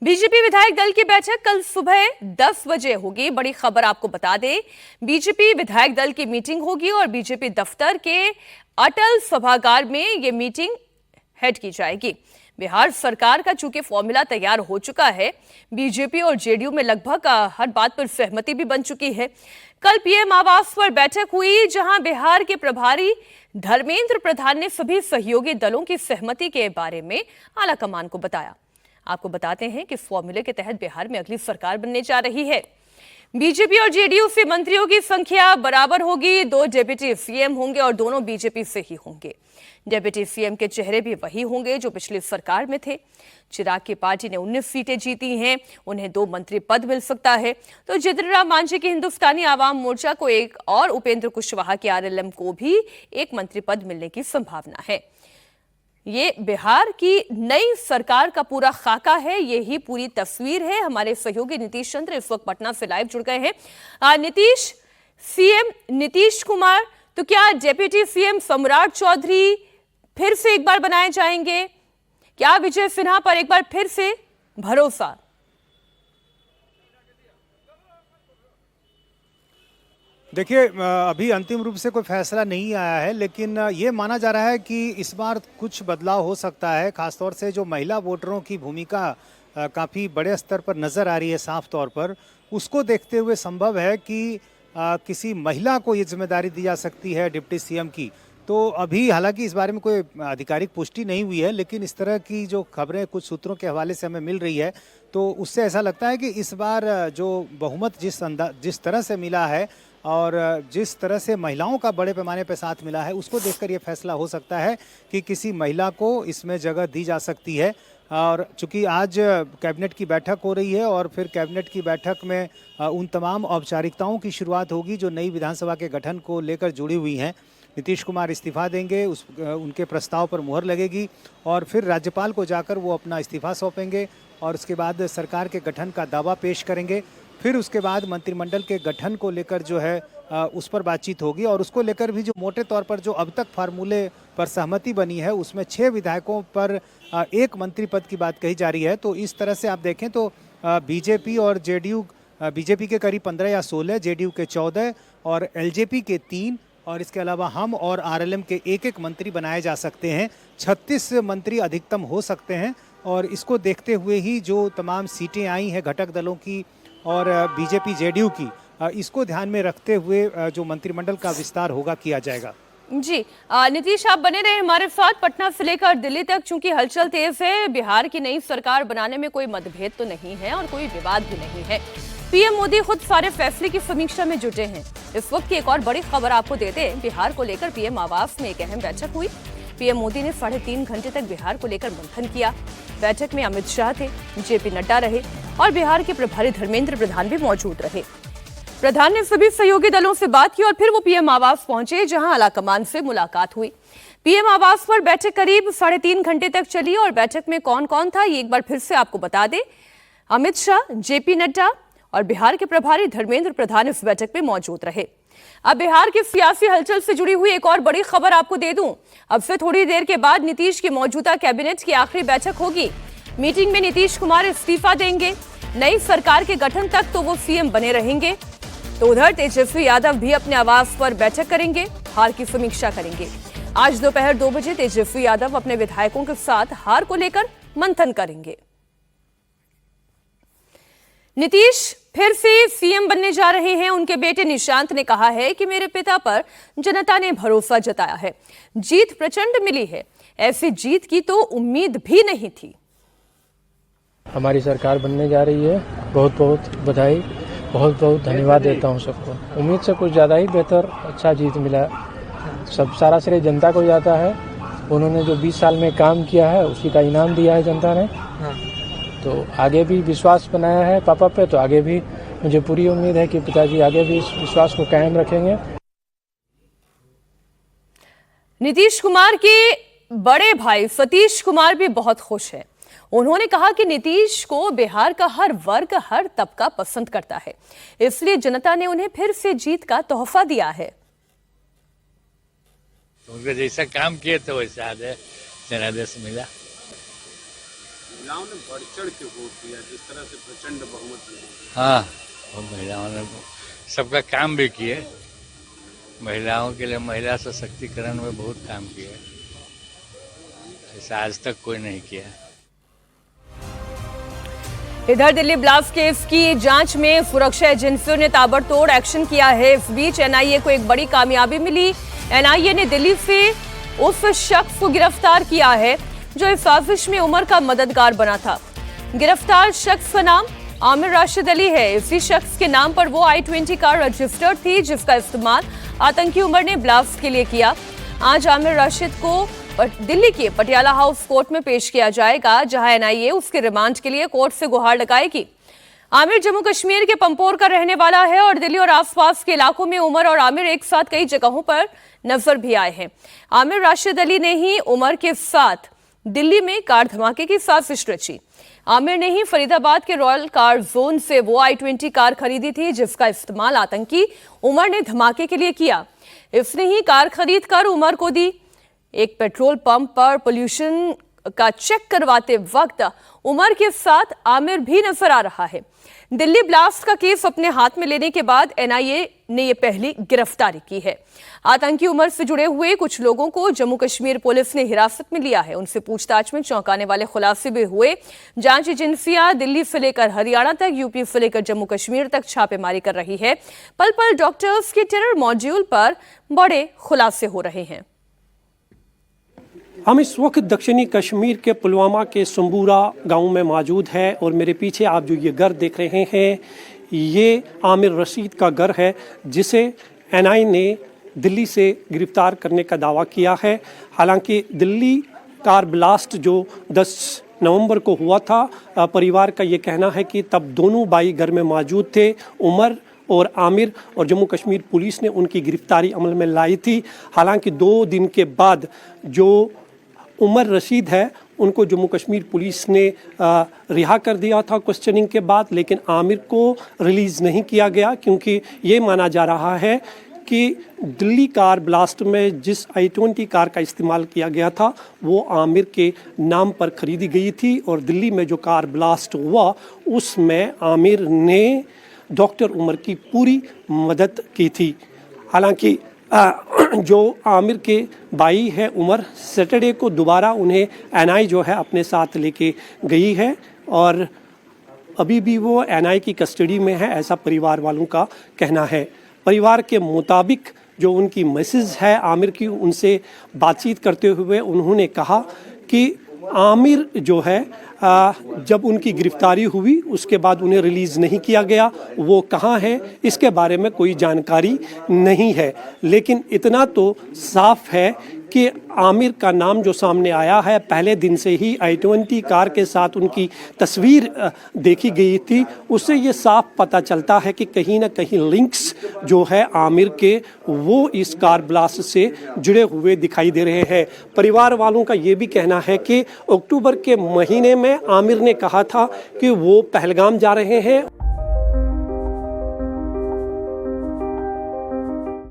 BJP विधायक दल की बैठक कल सुबह 10 बजे होगी। बड़ी खबर आपको बता दें, बीजेपी विधायक दल की मीटिंग होगी और बीजेपी दफ्तर के अटल सभागार में यह मीटिंग हेड की जाएगी। बिहार सरकार का चूंकि फॉर्मूला तैयार हो चुका है, बीजेपी और जेडीयू में लगभग हर बात पर सहमति भी बन चुकी है। कल पीएम आवास पर बैठक हुई, जहां बिहार के प्रभारी धर्मेंद्र प्रधान ने सभी सहयोगी दलों की सहमति के बारे में आलाकमान को बताया। आपको बताते हैं कि इस फॉर्मूले के तहत बिहार में अगली सरकार बनने जा रही है। बीजेपी और जेडीयू से मंत्रियों की संख्या बराबर होगी। 2 डिप्टी सीएम होंगे और दोनों बीजेपी से ही होंगे। डिप्टी सीएम के चेहरे भी वही होंगे जो पिछली सरकार में थे। चिराग की पार्टी ने 19 सीटें जीती हैं, उन्हें 2 मंत्री पद मिल सकता है। तो जितन राम मांझी की हिंदुस्तानी आवाम मोर्चा को 1 और उपेंद्र कुशवाहा के आरएलएम को भी 1 मंत्री पद मिलने की संभावना है। ये बिहार की नई सरकार का पूरा खाका है, यही पूरी तस्वीर है। हमारे सहयोगी नीतीश चंद्र इस वक्त पटना से लाइव जुड़ गए हैं। नीतीश, सीएम नीतीश कुमार, तो क्या डिप्टी सीएम सम्राट चौधरी फिर से एक बार बनाए जाएंगे? क्या विजय सिन्हा पर एक बार फिर से भरोसा? देखिए, अभी अंतिम रूप से कोई फैसला नहीं आया है, लेकिन ये माना जा रहा है कि इस बार कुछ बदलाव हो सकता है। खासतौर से जो महिला वोटरों की भूमिका काफ़ी बड़े स्तर पर नज़र आ रही है, साफ तौर पर उसको देखते हुए संभव है कि किसी महिला को ये जिम्मेदारी दी जा सकती है डिप्टी सीएम की। तो अभी हालांकि इस बारे में कोई आधिकारिक पुष्टि नहीं हुई है, लेकिन इस तरह की जो खबरें कुछ सूत्रों के हवाले से हमें मिल रही है, तो उससे ऐसा लगता है कि इस बार जो बहुमत जिस तरह से मिला है और जिस तरह से महिलाओं का बड़े पैमाने पर साथ मिला है, उसको देखकर ये फैसला हो सकता है कि किसी महिला को इसमें जगह दी जा सकती है। और चूंकि आज कैबिनेट की बैठक हो रही है और फिर कैबिनेट की बैठक में उन तमाम औपचारिकताओं की शुरुआत होगी जो नई विधानसभा के गठन को लेकर जुड़ी हुई हैं। नीतीश कुमार इस्तीफा देंगे, उनके प्रस्ताव पर मुहर लगेगी और फिर राज्यपाल को जाकर वो अपना इस्तीफा सौंपेंगे और उसके बाद सरकार के गठन का दावा पेश करेंगे। फिर उसके बाद मंत्रिमंडल के गठन को लेकर जो है उस पर बातचीत होगी और उसको लेकर भी जो मोटे तौर पर जो अब तक फार्मूले पर सहमति बनी है, उसमें 6 विधायकों पर 1 मंत्री पद की बात कही जा रही है। तो इस तरह से आप देखें तो बीजेपी और जेडीयू, बीजेपी के करीब 15 या 16, जेडीयू के 14 और एलजेपी के 3 और इसके अलावा हम और आरएलएम के 1-1 मंत्री बनाए जा सकते हैं। 36 मंत्री अधिकतम हो सकते हैं और इसको देखते हुए ही जो तमाम सीटें आई हैं घटक दलों की और बीजेपी जेडीयू की, इसको ध्यान में रखते हुए जो मंत्रिमंडल का विस्तार होगा किया जाएगा। जी, नीतीश आप बने रहे हमारे साथ। पटना से लेकर दिल्ली तक चूंकि हलचल तेज है, बिहार की नई सरकार बनाने में कोई मतभेद तो नहीं है और कोई विवाद भी नहीं है। पीएम मोदी खुद सारे फैसले की समीक्षा में जुटे हैं। इस वक्त की एक और बड़ी खबर आपको देते हैं। बिहार को लेकर पीएम आवास में एक अहम बैठक हुई। पीएम मोदी ने 3.5 घंटे तक बिहार को लेकर मंथन किया। बैठक में अमित शाह थे, जेपी नड्डा रहे और बिहार के प्रभारी धर्मेंद्र प्रधान भी मौजूद रहे। प्रधान ने सभी सहयोगी दलों से बात की और फिर वो पीएम आवास पहुंचे, जहां आलाकमान से मुलाकात हुई। पीएम आवास पर बैठक करीब 3.5 घंटे तक चली और बैठक में कौन कौन था ये एक बार फिर से आपको बता दें। अमित शाह, जेपी नड्डा और बिहार के प्रभारी धर्मेंद्र प्रधान इस बैठक में मौजूद रहे। अब बिहार की सियासी हलचल से जुड़ी हुई एक और बड़ी खबर आपको दे दूं। अब से थोड़ी देर के बाद नीतीश की मौजूदा कैबिनेट की आखिरी बैठक होगी। मीटिंग में नीतीश कुमार इस्तीफा देंगे। नई सरकार के गठन तक तो वो सीएम बने रहेंगे। तो उधर तेजस्वी यादव भी अपने आवास पर बैठक करेंगे, हार की समीक्षा करेंगे। आज दोपहर 2 बजे तेजस्वी यादव अपने विधायकों के साथ हार को लेकर मंथन करेंगे। नीतीश फिर से सीएम बनने जा रहे हैं। उनके बेटे निशांत ने कहा है कि मेरे पिता पर जनता ने भरोसा जताया है, जीत प्रचंड मिली है, ऐसी जीत की तो उम्मीद भी नहीं थी। हमारी सरकार बनने जा रही है, बहुत बहुत बधाई, बहुत बहुत धन्यवाद देता हूं सबको। उम्मीद से कुछ ज़्यादा ही बेहतर अच्छा जीत मिला। सब सारा श्रेय जनता को जाता है। उन्होंने जो 20 साल में काम किया है उसी का इनाम दिया है जनता ने। तो आगे भी विश्वास बनाया है पापा पे, तो आगे भी मुझे पूरी उम्मीद है कि पिताजी आगे भी इस विश्वास को कायम रखेंगे। नीतीश कुमार के बड़े भाई सतीश कुमार भी बहुत खुश हैं। उन्होंने कहा कि नीतीश को बिहार का हर वर्ग, हर तबका पसंद करता है, इसलिए जनता ने उन्हें फिर से जीत का तोहफा दिया है। उनको जैसा काम किए तो वैसा जनादेश मिला। महिलाओं ने बढ़ चढ़ के वोट दिया, जिस तरह से प्रचंड बहुमत मिला। हाँ, और महिलाओं ने सबका काम भी किए, महिलाओं के लिए महिला सशक्तिकरण में बहुत काम किया, ऐसा आज तक कोई नहीं किया। इधर दिल्ली ब्लास्ट केस की जांच में सुरक्षा एजेंसियों ने ताबड़तोड़ एक्शन किया है। इस बीच एनआईए को एक बड़ी कामयाबी मिली। एनआईए ने दिल्ली से उस शख्स को गिरफ्तार किया है जो इस साजिश में उमर का मददगार बना था। गिरफ्तार शख्स का नाम आमिर राशिद अली है। इसी शख्स के नाम पर वो I-20 कार रजिस्टर्ड थी जिसका इस्तेमाल आतंकी उमर ने ब्लास्ट के लिए किया। आज आमिर राशिद को दिल्ली के पटियाला हाउस कोर्ट में पेश किया जाएगा, जहां एनआईए उसके रिमांड के लिए कोर्ट से गुहार लगाएगी। आमिर जम्मू कश्मीर के पंपोर का रहने वाला है और दिल्ली और आसपास के इलाकों में उमर और आमिर एक साथ कई जगहों पर नजर भी आए हैं। आमिर राशिद अली ने ही उमर के साथ दिल्ली में कार धमाके की साजिश रची। आमिर ने ही फरीदाबाद के रॉयल कार जोन से वो I-20 कार खरीदी थी जिसका इस्तेमाल आतंकी उमर ने धमाके के लिए किया। इसने ही कार खरीद कर उमर को दी। एक पेट्रोल पंप पर पोल्यूशन का चेक करवाते वक्त उमर के साथ आमिर भी नजर आ रहा है। दिल्ली ब्लास्ट का केस अपने हाथ में लेने के बाद एनआईए ने यह पहली गिरफ्तारी की है। आतंकी उमर से जुड़े हुए कुछ लोगों को जम्मू कश्मीर पुलिस ने हिरासत में लिया है। उनसे पूछताछ में चौंकाने वाले खुलासे भी हुए। जांच एजेंसियां दिल्ली से लेकर हरियाणा तक, यूपी से लेकर जम्मू कश्मीर तक छापेमारी कर रही है। पल पल डॉक्टर्स के टेरर मॉड्यूल पर बड़े खुलासे हो रहे हैं। हम इस वक्त दक्षिणी कश्मीर के पुलवामा के संबूरा गांव में मौजूद है और मेरे पीछे आप जो ये घर देख रहे हैं ये आमिर रशीद का घर है जिसे एनआई ने दिल्ली से गिरफ्तार करने का दावा किया है। हालांकि दिल्ली कार ब्लास्ट जो 10 नवंबर को हुआ था, परिवार का ये कहना है कि तब दोनों भाई घर में मौजूद थे, उमर और आमिर, और जम्मू कश्मीर पुलिस ने उनकी गिरफ्तारी अमल में लाई थी। हालांकि 2 दिन के बाद जो उमर रशीद है उनको जम्मू कश्मीर पुलिस ने रिहा कर दिया था क्वेश्चनिंग के बाद, लेकिन आमिर को रिलीज़ नहीं किया गया क्योंकि ये माना जा रहा है कि दिल्ली कार ब्लास्ट में जिस I-20 कार का इस्तेमाल किया गया था वो आमिर के नाम पर खरीदी गई थी और दिल्ली में जो कार ब्लास्ट हुआ उसमें आमिर ने डॉक्टर उमर की पूरी मदद की थी। हालांकि जो आमिर के भाई है उमर, सैटरडे को दोबारा उन्हें एनआई जो है अपने साथ लेके गई है और अभी भी वो एनआई की कस्टडी में है, ऐसा परिवार वालों का कहना है। परिवार के मुताबिक जो उनकी मैसेज है आमिर की, उनसे बातचीत करते हुए उन्होंने कहा कि आमिर जो है जब उनकी गिरफ्तारी हुई उसके बाद उन्हें रिलीज़ नहीं किया गया। वो कहाँ है इसके बारे में कोई जानकारी नहीं है, लेकिन इतना तो साफ है कि आमिर का नाम जो सामने आया है, पहले दिन से ही I-20 कार के साथ उनकी तस्वीर देखी गई थी, उससे ये साफ पता चलता है कि कहीं ना कहीं लिंक्स जो है आमिर के वो इस कार ब्लास्ट से जुड़े हुए दिखाई दे रहे हैं। परिवार वालों का ये भी कहना है कि अक्टूबर के महीने में आमिर ने कहा था कि वो पहलगाम जा रहे हैं।